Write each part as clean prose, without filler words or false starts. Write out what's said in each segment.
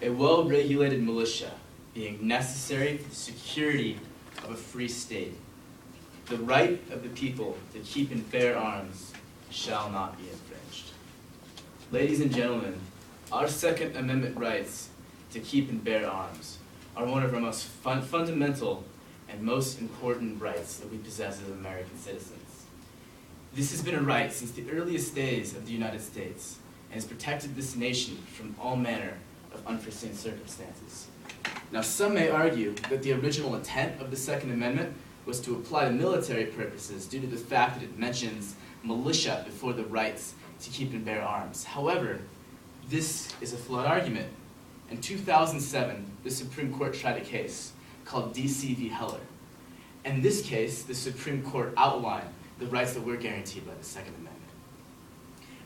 a well-regulated militia being necessary for the security of a free state. The right of the people to keep and bear arms shall not be infringed. Ladies and gentlemen, our Second Amendment rights to keep and bear arms are one of our most fundamental and most important rights that we possess as American citizens. This has been a right since the earliest days of the United States and has protected this nation from all manner of unforeseen circumstances. Now, some may argue that the original intent of the Second Amendment was to apply to military purposes due to the fact that it mentions militia before the rights to keep and bear arms. However, this is a flawed argument. In 2007, the Supreme Court tried a case called D.C. v. Heller. In this case, the Supreme Court outlined the rights that were guaranteed by the Second Amendment.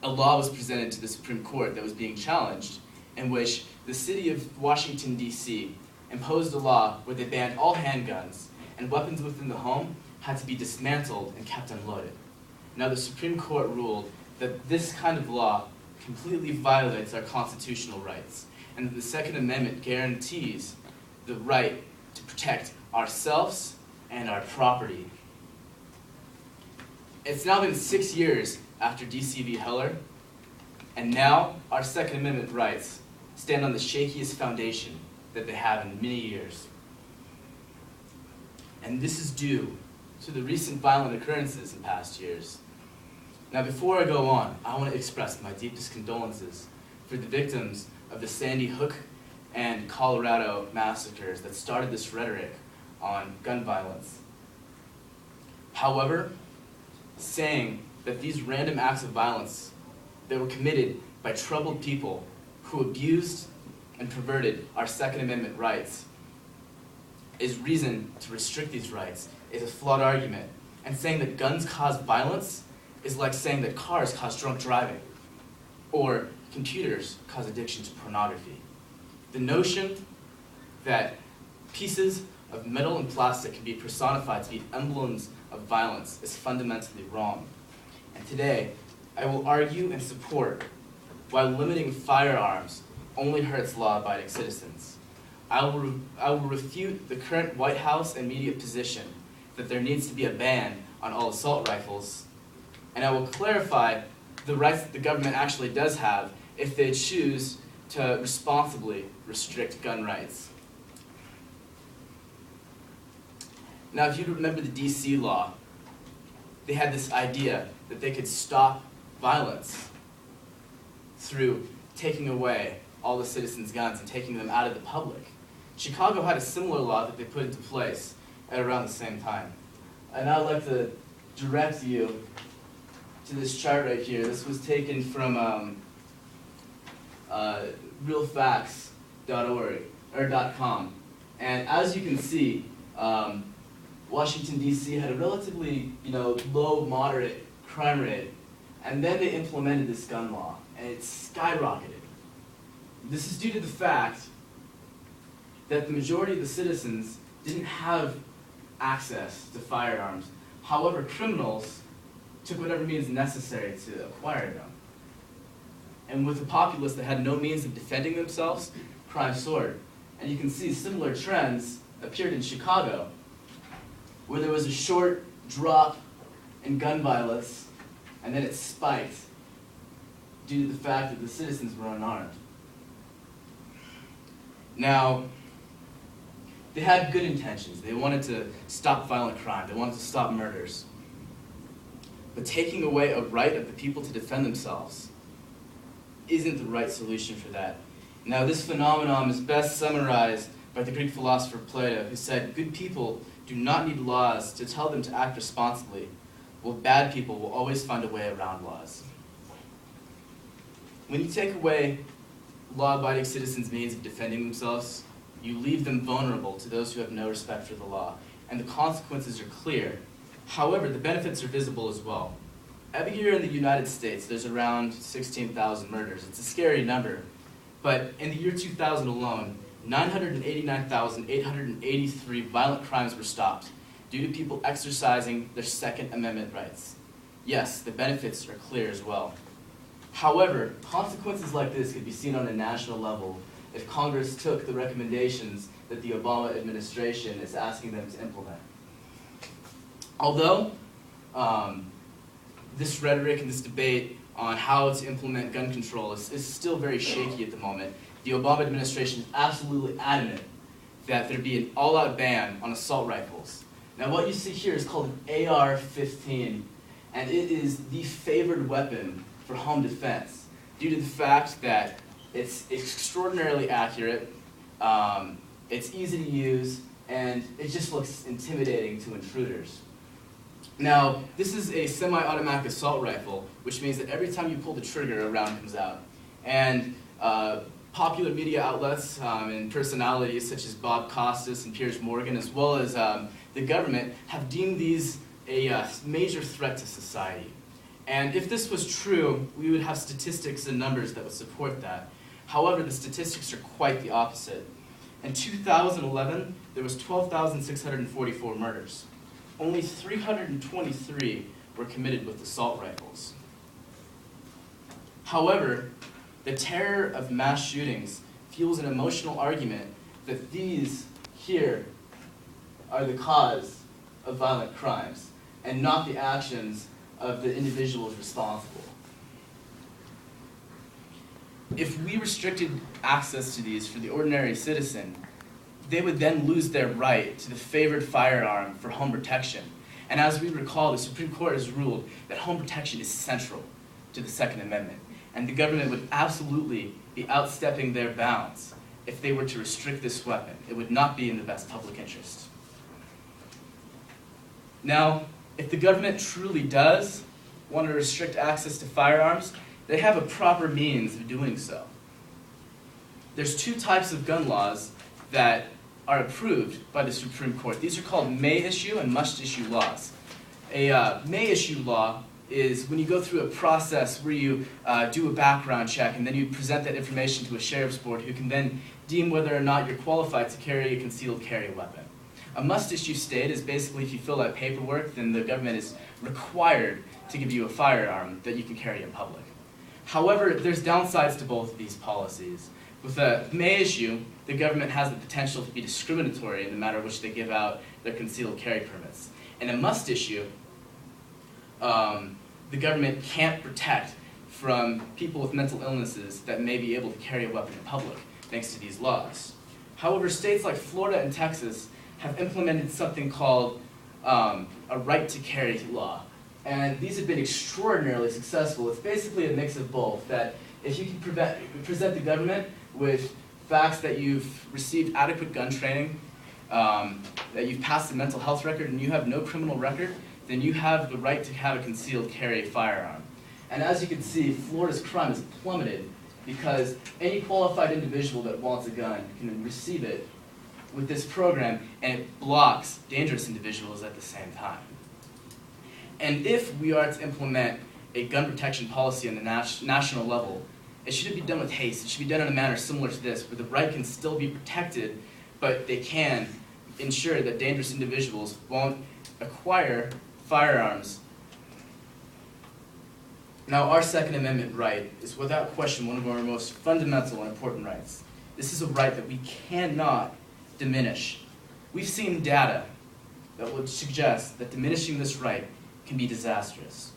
A law was presented to the Supreme Court that was being challenged, in which the city of Washington, D.C. imposed a law where they banned all handguns, and weapons within the home had to be dismantled and kept unloaded. Now, the Supreme Court ruled that this kind of law completely violates our constitutional rights, and that the Second Amendment guarantees the right to protect ourselves and our property. It's now been 6 years after D.C. v. Heller, and now our Second Amendment rights stand on the shakiest foundation that they have in many years. And this is due to the recent violent occurrences in past years. Now, before I go on, I want to express my deepest condolences for the victims of the Sandy Hook and Colorado massacres that started this rhetoric on gun violence. However, saying that these random acts of violence that were committed by troubled people who abused and perverted our Second Amendment rights is reason to restrict these rights is a flawed argument. And saying that guns cause violence is like saying that cars cause drunk driving or computers cause addiction to pornography. The notion that pieces of metal and plastic can be personified to be emblems of violence is fundamentally wrong. And today, I will argue and support why limiting firearms only hurts law-abiding citizens. I will refute the current White House and media position that there needs to be a ban on all assault rifles, and I will clarify the rights that the government actually does have if they choose to responsibly restrict gun rights. Now, if you remember the DC law, they had this idea that they could stop violence through taking away all the citizens' guns and taking them out of the public. Chicago had a similar law that they put into place at around the same time. And I'd like to direct you to this chart right here. This was taken from realfacts.org or .com. And as you can see, Washington, D.C. had a relatively, low, moderate crime rate. And then they implemented this gun law, and it skyrocketed. This is due to the fact that the majority of the citizens didn't have access to firearms. However, criminals took whatever means necessary to acquire them. And with a populace that had no means of defending themselves, crime soared. And you can see similar trends appeared in Chicago, where there was a short drop in gun violence, and then it spiked due to the fact that the citizens were unarmed. Now, they had good intentions. They wanted to stop violent crime. They wanted to stop murders. But taking away a right of the people to defend themselves isn't the right solution for that. Now, this phenomenon is best summarized by the Greek philosopher Plato, who said, "Good people do not need laws to tell them to act responsibly, while bad people will always find a way around laws." When you take away law-abiding citizens' means of defending themselves, you leave them vulnerable to those who have no respect for the law, and the consequences are clear. However, the benefits are visible as well. Every year in the United States, there's around 16,000 murders. It's a scary number. But in the year 2000 alone, 989,883 violent crimes were stopped due to people exercising their Second Amendment rights. Yes, the benefits are clear as well. However, consequences like this could be seen on a national level if Congress took the recommendations that the Obama administration is asking them to implement. Although this rhetoric and this debate on how to implement gun control is still very shaky at the moment, the Obama administration is absolutely adamant that there be an all-out ban on assault rifles. Now what you see here is called an AR-15, and it is the favored weapon for home defense due to the fact that it's extraordinarily accurate, it's easy to use, and it just looks intimidating to intruders. Now, this is a semi-automatic assault rifle, which means that every time you pull the trigger, a round comes out. And popular media outlets and personalities such as Bob Costas and Piers Morgan, as well as the government, have deemed these a major threat to society. And if this was true, we would have statistics and numbers that would support that. However, the statistics are quite the opposite. In 2011, there was 12,644 murders. Only 323 were committed with assault rifles. However, the terror of mass shootings fuels an emotional argument that these here are the cause of violent crimes and not the actions of the individuals responsible. If we restricted access to these for the ordinary citizen, they would then lose their right to the favored firearm for home protection. And as we recall, the Supreme Court has ruled that home protection is central to the Second Amendment. And the government would absolutely be outstepping their bounds if they were to restrict this weapon. It would not be in the best public interest. Now, if the government truly does want to restrict access to firearms, they have a proper means of doing so. There's two types of gun laws that are approved by the Supreme Court. These are called may-issue and must-issue laws. A may-issue law is when you go through a process where you do a background check and then you present that information to a sheriff's board who can then deem whether or not you're qualified to carry a concealed carry weapon. A must-issue state is basically if you fill out paperwork, then the government is required to give you a firearm that you can carry in public. However, there's downsides to both of these policies. With a may issue, the government has the potential to be discriminatory in the manner in which they give out their concealed carry permits. In a must issue, the government can't protect from people with mental illnesses that may be able to carry a weapon in public, thanks to these laws. However, states like Florida and Texas have implemented something called a right to carry law. And these have been extraordinarily successful. It's basically a mix of both, that if you can present the government with facts that you've received adequate gun training, that you've passed a mental health record, and you have no criminal record, then you have the right to have a concealed carry firearm. And as you can see, Florida's crime has plummeted because any qualified individual that wants a gun can receive it with this program, and it blocks dangerous individuals at the same time. And if we are to implement a gun protection policy on the national level, it shouldn't be done with haste. It should be done in a manner similar to this, where the right can still be protected, but they can ensure that dangerous individuals won't acquire firearms. Now, our Second Amendment right is without question one of our most fundamental and important rights. This is a right that we cannot diminish. We've seen data that would suggest that diminishing this right can be disastrous.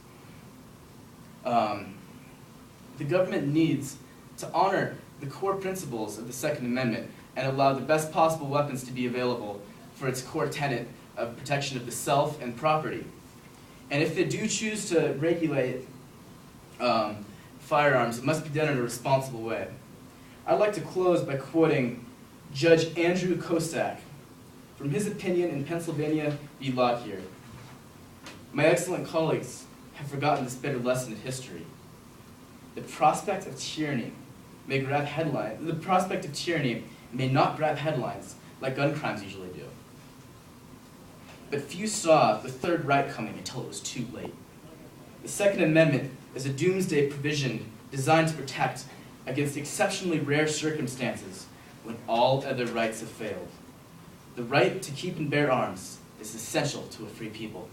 The government needs to honor the core principles of the Second Amendment and allow the best possible weapons to be available for its core tenet of protection of the self and property. And if they do choose to regulate firearms, it must be done in a responsible way. I'd like to close by quoting Judge Andrew Kosak from his opinion in Pennsylvania v. Lockyer. My excellent colleagues have forgotten this bitter lesson of history. The prospect of tyranny may grab headlines. The prospect of tyranny may not grab headlines like gun crimes usually do. But few saw the Third Reich coming until it was too late. The Second Amendment is a doomsday provision designed to protect against exceptionally rare circumstances when all other rights have failed. The right to keep and bear arms is essential to a free people.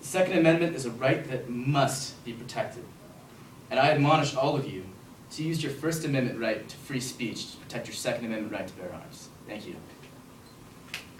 The Second Amendment is a right that must be protected. And I admonish all of you to use your First Amendment right to free speech to protect your Second Amendment right to bear arms. Thank you.